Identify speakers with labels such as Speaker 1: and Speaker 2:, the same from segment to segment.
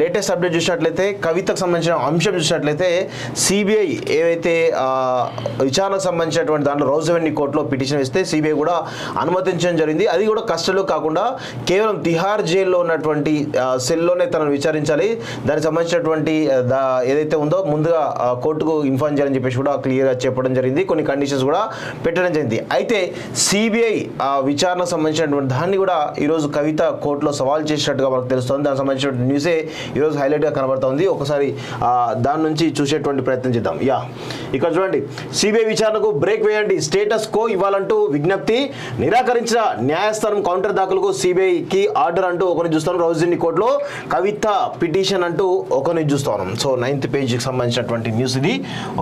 Speaker 1: Latest update చూసినట్లయితే కవితకు సంబంధించిన అంశం చూసినట్లయితే సిబిఐ ఏవైతే విచారణకు సంబంధించినటువంటి దాంట్లో రౌజ్ అవెన్యూ కోర్టులో పిటిషన్ ఇస్తే సిబిఐ కూడా అనుమతించడం జరిగింది. అది కూడా కస్టడీలో కాకుండా కేవలం తిహార్ జైల్లో ఉన్నటువంటి సెల్లోనే తనను విచారించాలి. దానికి సంబంధించినటువంటి ఏదైతే ఉందో ముందుగా కోర్టుకు ఇన్ఫార్మ్ చేయాలని చెప్పేసి కూడా క్లియర్గా చెప్పడం జరిగింది. కొన్ని కండిషన్స్ కూడా పెట్టడం జరిగింది. అయితే సిబిఐ విచారణకు సంబంధించినటువంటి దాన్ని కూడా ఈరోజు కవిత కోర్టులో సవాల్ చేసినట్టుగా మనకు తెలుస్తుంది. దానికి సంబంధించిన న్యూసే ఈరోజు హైలైట్గా కనబడుతుంది. ఒకసారి దాని నుంచి చూసేటువంటి ప్రయత్నం చేద్దాం. ఇక్కడ చూడండి, సిబిఐ విచారణకు బ్రేక్ వేయండి, స్టేటస్ కో ఇవ్వాలంటూ విజ్ఞప్తి, నిరాకరించిన న్యాయస్థానం కౌంటర్ దాఖలకు సిబిఐకి ఆర్డర్ అంటూ ఒకరిని చూస్తాం. రౌజ్ అవెన్యూ కోర్టులో కవిత పిటిషన్ అంటూ ఒకరిని చూస్తాం. సో 9th పేజీకి సంబంధించినటువంటి న్యూస్ ఇది.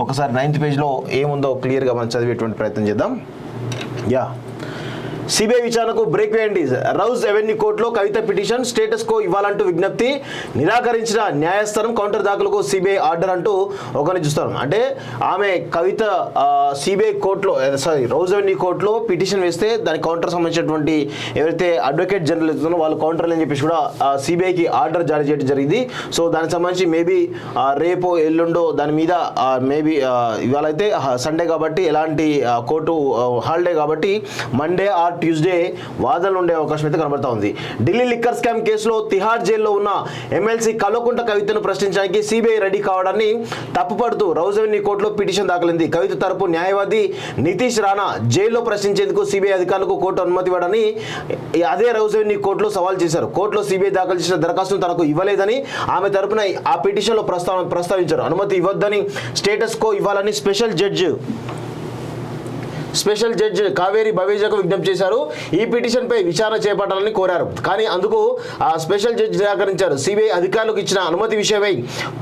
Speaker 1: ఒకసారి 9th పేజ్లో ఏముందో క్లియర్గా మనం చదివేటువంటి ప్రయత్నం చేద్దాం. సిబిఐ విచారణకు బ్రేక్ వేయండి, రౌజ్ అవెన్యూ కోర్టులో కవిత పిటిషన్, స్టేటస్ కో ఇవ్వాలంటూ విజ్ఞప్తి, నిరాకరించిన న్యాయస్థానం కౌంటర్ దాఖలకు సిబిఐ ఆర్డర్ అంటూ ఒకరిని చూస్తాం. అంటే ఆమె కవిత సిబిఐ కోర్టులో రౌజ్ అవెన్యూ కోర్టులో పిటిషన్ వేస్తే దానికి కౌంటర్ సంబంధించినటువంటి ఎవరైతే అడ్వకేట్ జనరల్ ఇస్తున్నారో వాళ్ళు కౌంటర్ అని చెప్పేసి కూడా సిబిఐకి ఆర్డర్ జారీ చేయడం జరిగింది. సో దానికి సంబంధించి మేబీ రేపో ఎల్లుండో దాని మీద మేబీ ఇవాళ అయితే సండే కాబట్టి ఎలాంటి కోర్టు హాలిడే కాబట్టి మండే ఆర్ ట్యూస్డే వాదనలు ఉండే అవకాశం అయితే కనబడతా ఉంది. ఢిల్లీ లిక్కర్ స్కామ్ కేసులో తిహార్ జైల్లో ఉన్న ఎమ్మెల్సీ కల్వకుంట్ల కవితను ప్రశ్నించడానికి సిబిఐ రెడీ కావడాన్ని తప్పుపడుతూ రౌజ్ అవెన్యూ కోర్టులో పిటిషన్ దాఖలైంది. కవిత తరపు న్యాయవాది నితీష్ రాణా జైల్లో ప్రశ్నించేందుకు సిబిఐ అధికారులకు కోర్టు అనుమతి ఇవ్వడాన్ని అదే రౌజ్ అవెన్యూ కోర్టులో సవాల్ చేశారు. కోర్టులో సిబిఐ దాఖలు చేసిన దరఖాస్తును తనకు ఇవ్వలేదని ఆమె తరపున ఆ పిటిషన్లో ప్రస్తావించారు. అనుమతి ఇవ్వద్దని, స్టేటస్ కో ఇవ్వాలని స్పెషల్ జడ్జి కావేరి బవేజాకు విజ్ఞప్తి చేశారు. ఈ పిటిషన్పై విచారణ చేపట్టాలని కోరారు. కానీ అందుకు ఆ స్పెషల్ జడ్జి నిరాకరించారు. సిబిఐ అధికారులకు ఇచ్చిన అనుమతి విషయమై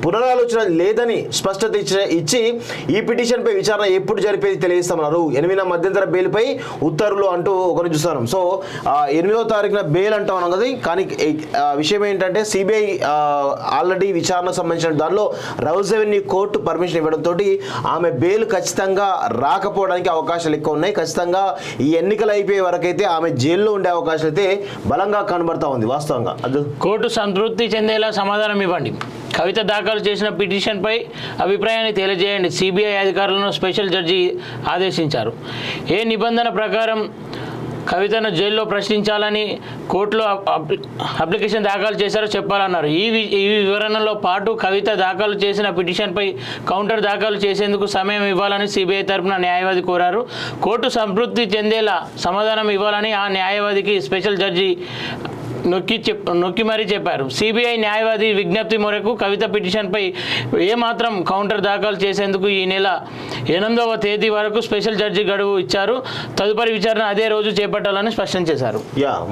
Speaker 1: పునరాలోచన లేదని స్పష్టత ఇచ్చి ఈ పిటిషన్పై విచారణ ఎప్పుడు జరిపేది తెలియజేస్తున్నారు. 8వ మధ్యంతర బెయిల్పై ఉత్తర్వులు అంటూ ఒకరిని చూస్తాను. సో 8వ తారీఖున బెయిల్ అంటా ఉన్నాం కదా. కానీ విషయం ఏంటంటే సిబిఐ ఆల్రెడీ విచారణకు సంబంధించిన దానిలో రౌజ్ అవెన్యూ కోర్టు పర్మిషన్ ఇవ్వడంతో ఆమె బెయిల్ ఖచ్చితంగా రాకపోవడానికి అవకాశాలు ఎక్కువ ఉన్నాయి. ఖచ్చితంగా ఈ ఎన్నికలు అయిపోయే వరకైతే ఆమె జైల్లో ఉండే అవకాశం అయితే బలంగా కనబడతా ఉంది. వాస్తవంగా
Speaker 2: కోర్టు సంతృప్తి చెందేలా సమాధానం ఇవ్వండి, కవిత దాఖలు చేసిన పిటిషన్పై అభిప్రాయాన్ని తెలియజేయండి, సిబిఐ అధికారులను స్పెషల్ జడ్జి ఆదేశించారు. ఏ నిబంధన ప్రకారం కవితను జైల్లో ప్రశ్నించాలని కోర్టులో అప్లికేషన్ దాఖలు చేశారో చెప్పాలన్నారు. ఈ వివరణలో పాటు కవిత దాఖలు చేసిన పిటిషన్పై కౌంటర్ దాఖలు చేసేందుకు సమయం ఇవ్వాలని సిబిఐ తరపున న్యాయవాది కోరారు. కోర్టు సంతృప్తి చెందేలా సమాధానం ఇవ్వాలని ఆ న్యాయవాదికి స్పెషల్ జడ్జి నొక్కి మరీ చెప్పారు. సిబిఐ న్యాయవాది విజ్ఞప్తి మేరకు కవిత పిటిషన్పై ఏమాత్రం కౌంటర్ దాఖలు చేసేందుకు ఈ నెల 8వ తేదీ వరకు స్పెషల్ జడ్జి గడువు ఇచ్చారు. తదుపరి విచారణ అదే రోజు చేపట్టాలని స్పష్టం చేశారు.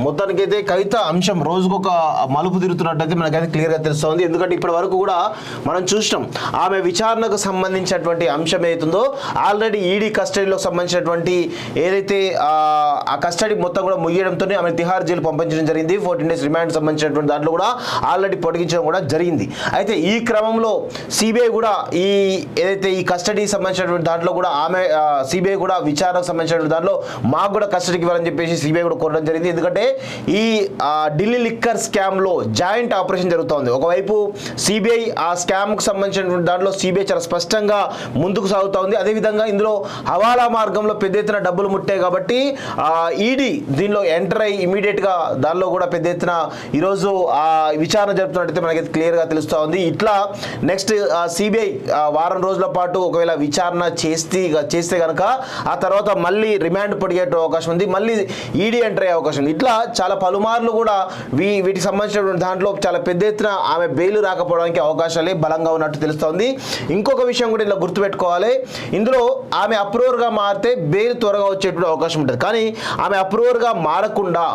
Speaker 1: మొత్తానికైతే కవిత అంశం రోజుకు ఒక మలుపు తిరుగుతున్నట్టయితే మనకైతే క్లియర్గా తెలుస్తుంది. ఎందుకంటే ఇప్పటి వరకు కూడా మనం చూసినాం ఆమె విచారణకు సంబంధించినటువంటి అంశం ఏదైతుందో ఆల్రెడీ ఈడీ కస్టడీలో సంబంధించినటువంటి ఏదైతే ఆ కస్టడీ మొత్తం కూడా ముగియడంతో ఆమె తిహార్ జైలు పంపించడం జరిగింది. 14 days రిమాండ్ సంబంధించినటువంటి దాంట్లో కూడా ఆల్రెడీ పొడిగించడం కూడా జరిగింది. అయితే ఈ క్రమంలో సిబిఐ కూడా ఈ ఏదైతే ఈ కస్టడీకి సంబంధించినటువంటి దాంట్లో కూడా ఆమె సిబిఐ కూడా విచారణకు సంబంధించినటువంటి దాంట్లో మాకు కూడా కస్టడీకి ఇవ్వాలని చెప్పేసి సిబిఐ కూడా కోరడం జరిగింది. ఎందుకంటే ఈ ఢిల్లీ లిక్కర్ స్కామ్లో జాయింట్ ఆపరేషన్ జరుగుతోంది. ఒకవైపు సిబిఐ ఆ స్కామ్కు సంబంధించినటువంటి దాంట్లో సిబిఐ చాలా స్పష్టంగా ముందుకు సాగుతూ ఉంది. అదేవిధంగా ఇందులో హవాలా మార్గంలో పెద్ద ఎత్తున డబ్బులు ముట్టాయి కాబట్టి ఈడీ దీనిలో ఎంటర్ అయ్యి ఇమీడియట్గా దానిలో కూడా పెద్ద ఎత్తున ఈరోజు విచారణ జరుపుతున్నట్టయితే మనకైతే క్లియర్గా తెలుస్తూ ఉంది. ఇట్లా నెక్స్ట్ సిబిఐ వారం రోజుల పాటు ఒకవేళ విచారణ చేస్తే కనుక ఆ తర్వాత మళ్ళీ రిమాండ్ పొడిగే అవకాశం ఉంది, మళ్ళీ ఈడీ ఎంటర్ అయ్యే అవకాశం ఉంది. ఇట్లా చాలా పలుమార్లు కూడా వీటికి సంబంధించినటువంటి దాంట్లో చాలా పెద్ద ఎత్తున ఆమె బెయిల్ రాకపోవడానికి అవకాశాలే బలంగా ఉన్నట్టు తెలుస్తోంది. ఇంకొక విషయం కూడా ఇలా గుర్తుపెట్టుకోవాలి, ఇందులో ఆమె అప్రూవర్గా మారితే బెయిల్ త్వరగా వచ్చేటువంటి అవకాశం ఉంటుంది. కానీ ఆమె అప్రూవర్గా మారకుండా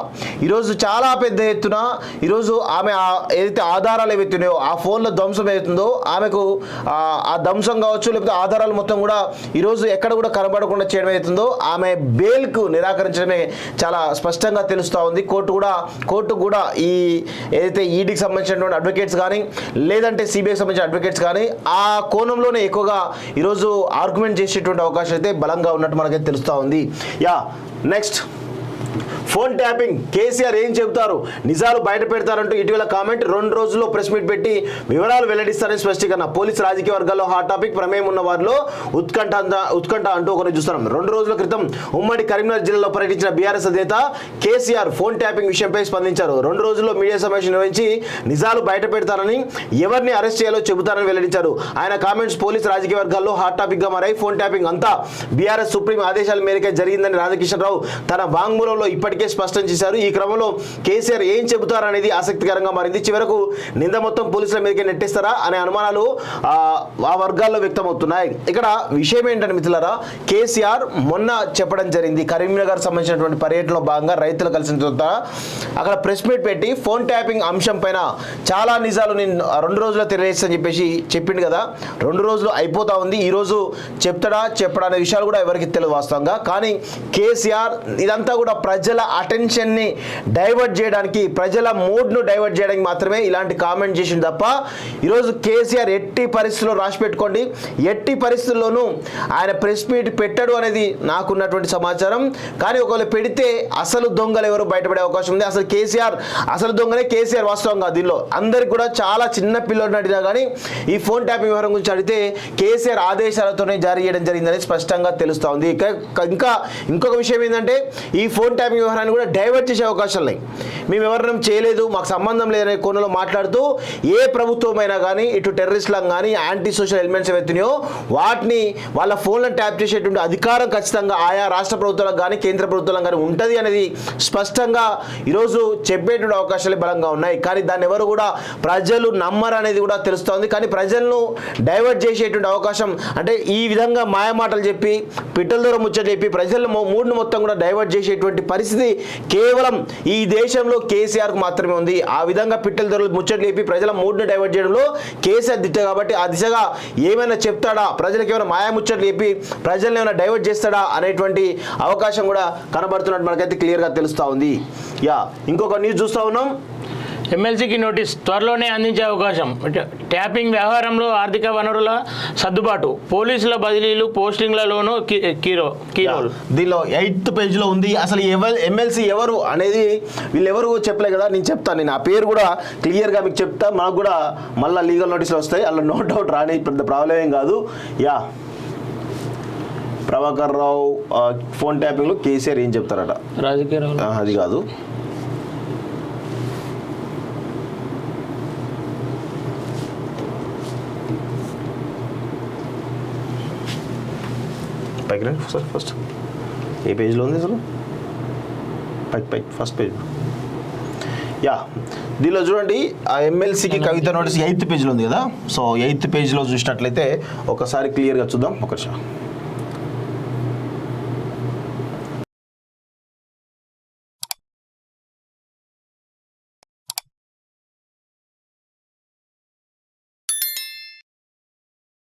Speaker 1: ఈరోజు చాలా పెద్ద ఎత్తున ఈరోజు ఆమె ఏదైతే ఆధారాలు ఏవైతున్నాయో ఆ ఫోన్లో ధ్వంసం ఏదైతుందో ఆమెకు ఆ ధ్వంసం కావచ్చు లేకపోతే ఆధారాలు మొత్తం కూడా ఈరోజు ఎక్కడ కూడా కనబడకుండా చేయడం ఏదైతుందో ఆమె బెయిల్కు నిరాకరించడమే చాలా స్పష్టంగా తెలుస్తూ ఉంది. కోర్టు కూడా ఈ ఏదైతే ఈడీకి సంబంధించినటువంటి అడ్వకేట్స్ కానీ లేదంటే సిబిఐకి సంబంధించిన అడ్వకేట్స్ కానీ ఆ కోణంలోనే ఎక్కువగా ఈరోజు ఆర్గ్యుమెంట్ చేసేటువంటి అవకాశం అయితే బలంగా ఉన్నట్టు మనకైతే తెలుస్తూ ఉంది. నెక్స్ట్ ఫోన్ ట్యాపింగ్ కేసీఆర్ ఏం చెబుతారు, నిజాలు బయట పెడతారంటూ ఇటీవల కామెంట్, 2 రోజుల్లో ప్రెస్ మీట్ పెట్టి వివరాలు వెల్లడిస్తారని స్పష్టీకరణ. పోలీసు రాజకీయ వర్గాల్లో హాట్ టాపిక్, ప్రమేయం ఉన్న వారిలో ఉత్కంఠ అంటూ ఒకరు చూస్తున్నాం. 2 రోజుల క్రితం ఉమ్మడి కరీంనగర్ జిల్లాలో పర్యటించిన బీఆర్ఎస్ అధినేత కేసీఆర్ ఫోన్ ట్యాపింగ్ విషయంపై స్పందించారు. 2 రోజుల్లో మీడియా సమావేశం నిర్వహించి నిజాలు బయట పెడతారని, ఎవరిని అరెస్ట్ చేయాలో చెబుతారని వెల్లడించారు. ఆయన కామెంట్స్ పోలీసు రాజకీయ వర్గాల్లో హాట్ టాపిక్ గా మారాయి. ఫోన్ ట్యాపింగ్ అంతా బీఆర్ఎస్ సుప్రీం ఆదేశాల మేరకే జరిగిందని రాధాకిషన్రావు తన వాంగ్మూలంలో ఇప్పటికే స్పష్టం చేశారు. ఈ క్రమంలో కేసీఆర్ ఏం చెబుతారనేది ఆసక్తికరంగా మారింది. చివరకు నింద మొత్తం పోలీసుల మీదకే నెట్టేస్తారా అనే అనుమానాలు ఆ వర్గాల్లో వ్యక్తమవుతున్నాయి. ఇక్కడ విషయం ఏంటంటే మిత్రులారా, కేసీఆర్ మొన్న చెప్పడం జరిగింది, కరీంనగర్ సంబంధించినటువంటి పర్యటనలో భాగంగా రైతులు కలిసిన తర్వాత అక్కడ ప్రెస్ మీట్ పెట్టి ఫోన్ ట్యాపింగ్ అంశం పైన చాలా నిజాలు నేను 2 రోజుల్లో తెలియజేస్తానని చెప్పేసి చెప్పిండు కదా. 2 రోజులు అయిపోతా ఉంది. ఈ రోజు చెప్పడా అనే విషయాలు కూడా ఎవరికి తెలియదు వాస్తవంగా. కానీ కేసీఆర్ ఇదంతా కూడా ప్రజల అటెన్షన్ని డైవర్ట్ చేయడానికి, ప్రజల మూడ్ను డైవర్ట్ చేయడానికి మాత్రమే ఇలాంటి కామెంట్ చేసింది తప్ప ఈరోజు కేసీఆర్ ఎట్టి పరిస్థితుల్లో రాసి పెట్టుకోండి, ఎట్టి పరిస్థితుల్లోనూ ఆయన ప్రెస్ మీట్ పెట్టడు అనేది నాకున్నటువంటి సమాచారం. కానీ ఒకవేళ పెడితే అసలు దొంగలు ఎవరు బయటపడే అవకాశం ఉంది. అసలు కేసీఆర్ అసలు దొంగనే కేసీఆర్ వాస్తవంగా. దీనిలో అందరికి కూడా చాలా చిన్న పిల్లలు అడిగినా కానీ ఈ ఫోన్ ట్యాపింగ్ వ్యవహారం గురించి అడిగితే కేసీఆర్ ఆదేశాలతోనే జారీ చేయడం జరిగిందని స్పష్టంగా తెలుస్తూ ఉంది. ఇంకా ఇంకొక విషయం ఏంటంటే ఈ ఫోన్ ట్యాపింగ్ వ్యవహారాన్ని కూడా డైవర్ట్ చేసే అవకాశాలు ఉన్నాయి. మేము ఎవరినం చేయలేదు, మాకు సంబంధం లేదనే కోణంలో మాట్లాడుతూ ఏ ప్రభుత్వమైనా కానీ ఇటు టెర్రరిస్టులకు కానీ యాంటీ సోషల్ ఎలిమెంట్స్ ఏవైతున్నాయో వాటిని వాళ్ళ ఫోన్లను ట్యాప్ చేసేటువంటి అధికారం ఖచ్చితంగా ఆయా రాష్ట్ర ప్రభుత్వాలకు కానీ కేంద్ర ప్రభుత్వాలకు కానీ ఉంటుంది అనేది స్పష్టంగా ఈరోజు చెప్పేటువంటి అవకాశాలు బలంగా ఉన్నాయి. కానీ దాన్ని ఎవరు కూడా ప్రజలు నమ్మరు అనేది కూడా తెలుస్తోంది. కానీ ప్రజలను డైవర్ట్ చేసేటువంటి అవకాశం, అంటే ఈ విధంగా మాయమాటలు చెప్పి పిట్టల దూరం ముచ్చట చెప్పి ప్రజల మూడ్ను మొత్తం కూడా డైవర్ట్ చేసేటువంటి పరిస్థితి కేవలం ఈ దేశంలో కేసీఆర్కు మాత్రమే ఉంది. ఆ విధంగా పిట్టల దూరం ముచ్చట చెప్పి ప్రజల మూడ్ను డైవర్ట్ చేయడంలో కేసీఆర్ దిట్ట కాబట్టి ఆ దిశగా ఏమైనా చెప్తాడా, ప్రజలకు ఏమైనా మాయాముచ్చట్లు చెప్పి ప్రజల్ని ఏమైనా డైవర్ట్ చేస్తాడా అనేటువంటి అవకాశం కూడా కనబడుతున్నట్టు మనకైతే క్లియర్గా తెలుస్తూ ఉంది. ఇంకొక న్యూస్ చూస్తూ ఉన్నాం.
Speaker 2: ఎమ్మెల్సీకి నోటీస్ త్వరలోనే అందించే అవకాశం. ట్యాపింగ్ వ్యవహారంలో ఆర్థిక వనరుల సర్దుబాటు, పోలీసుల బదిలీలు, పోస్టింగ్లలోనూ కీరోల్.
Speaker 1: దీనిలో 8th పేజీలో ఉంది. అసలు ఎమ్మెల్సీ ఎవరు అనేది వీళ్ళెవరు చెప్పలే కదా, నేను చెప్తాను. నేను ఆ పేరు కూడా క్లియర్గా మీకు చెప్తా. మనకు కూడా మళ్ళీ లీగల్ నోటీసులు వస్తాయి, అలా నో డౌట్ రాని పెద్ద ప్రాబ్లం ఏం కాదు. ప్రభాకర్ రావు ఫోన్ ట్యాపింగ్లో కేసీఆర్ ఏం చెప్తారట,
Speaker 2: రాజకీయ
Speaker 1: అది కాదు. పైకి రండి సార్, ఫస్ట్ ఏ పేజ్లో ఉంది అసలు, పైకి ఫస్ట్ పేజ్. దీనిలో చూడండి, ఆ ఎమ్మెల్సీకి కవిత నోటీస్ 8th పేజ్లో ఉంది కదా. సో 8th పేజ్లో చూసినట్లయితే ఒకసారి క్లియర్గా చూద్దాం. ఒక నిమిషం.